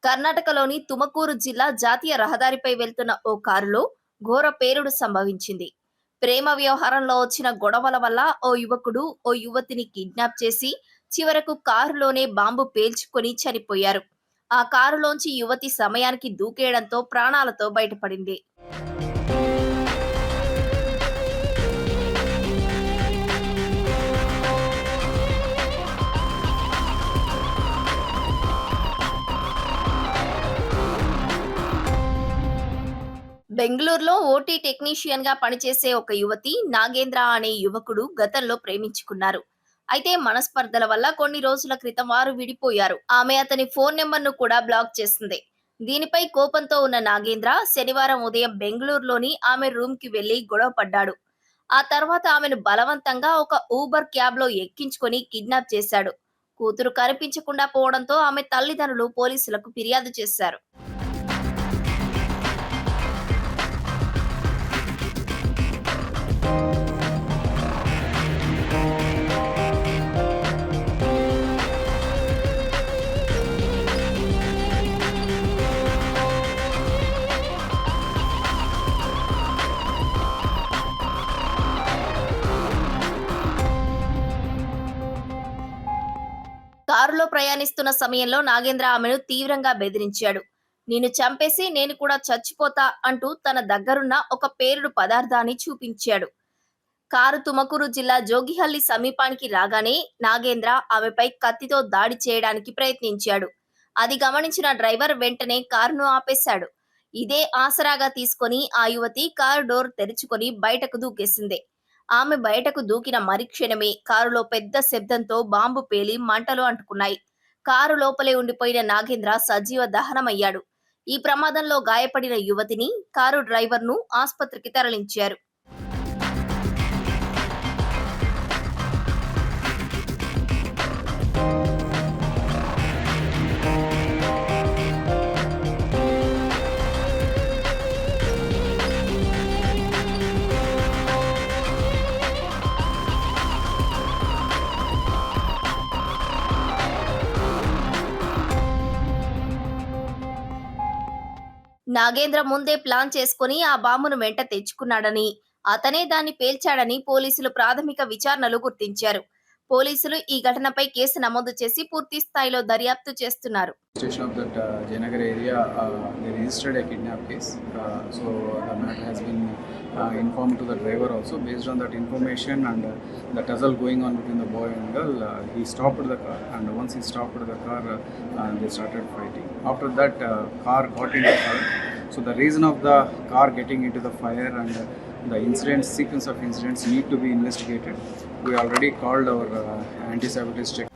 కర్ణాటకలోని తుమకూరు జిల్లా జాతీయ రహదారిపై వెళ్తున్న ఓ కారులో ఘోర పేలుడు సంభవించింది. ప్రేమ వ్యవహారంలో వచ్చిన గొడవల వల్ల ఓ యువకుడు ఓ యువతిని కిడ్నాప్ చేసి చివరకు కారులోనే బాంబు పేల్చుకొని చనిపోయారు. ఆ కారులోంచి యువతి సమయానికి దూకేయడంతో ప్రాణాలతో బయటపడింది. బెంగళూరులో ఓటీ టెక్నీషియన్ గా పనిచేసే ఒక యువతి నాగేంద్ర అనే యువకుడు గతంలో ప్రేమించుకున్నారు. అయితే మనస్పర్ధల వల్ల కొన్ని రోజుల క్రితం వారు విడిపోయారు. ఆమె అతని ఫోన్ నెంబర్ ను కూడా బ్లాక్ చేసింది. దీనిపై కోపంతో ఉన్న నాగేంద్ర శనివారం ఉదయం బెంగళూరులోని ఆమె రూమ్ కి వెళ్లి గొడవ పడ్డాడు. ఆ తర్వాత ఆమెను బలవంతంగా ఒక ఊబర్ క్యాబ్ లో ఎక్కించుకొని కిడ్నాప్ చేశాడు. కూతురు కనిపించకుండా పోవడంతో ఆమె తల్లిదండ్రులు పోలీసులకు ఫిర్యాదు చేశారు. కారులో ప్రయాణిస్తున్న సమయంలో నాగేంద్ర ఆమెను తీవ్రంగా బెదిరించాడు. నిన్ను చంపేసి నేను కూడా చచ్చిపోతా అంటూ తన దగ్గరున్న ఒక పేలుడు పదార్థాన్ని చూపించాడు. కారు తుమకూరు జిల్లా జోగిహల్లి సమీపానికి రాగానే నాగేంద్ర ఆమెపై కత్తితో దాడి చేయడానికి ప్రయత్నించాడు. అది గమనించిన డ్రైవర్ వెంటనే కారును ఆపేశాడు. ఇదే ఆసరాగా తీసుకొని ఆ యువతి కారు డోర్ తెరుచుకొని బయటకు దూకేసింది. ఆమె బయటకు దూకిన మరుక్షణమే కారులో పెద్ద శబ్దంతో బాంబు పేలి మంటలు అంటుకున్నాయి. కారు లోపలే ఉండిపోయిన నాగేంద్ర సజీవ దహనమయ్యాడు. ఈ ప్రమాదంలో గాయపడిన యువతిని, కారు డ్రైవర్ను ఆస్పత్రికి తరలించారు. నాగేంద్ర ముందే ప్లాన్ చేసుకుని ఆ బాంబును వెంట తెచ్చుకున్నాడని, అతనే దాన్ని పేల్చాడని పోలీసులు ప్రాథమిక విచారణలో గుర్తించారు. పోలీసులు ఈ ఘటనపై కేసు నమోదు చేసి పూర్తి స్థాయిలో దర్యాప్తు చేస్తున్నారు. Station of that Jayanagar area, they registered a kidnap case. So the matter has been informed to the driver also. Based on that information and the tussle going on between the boy and girl, he stopped the car, and once he stopped the car, they started fighting. After that, car got into fire. So the reason of the car getting into the fire and the sequence of incidents need to be investigated. We already called our anti-sabotage check.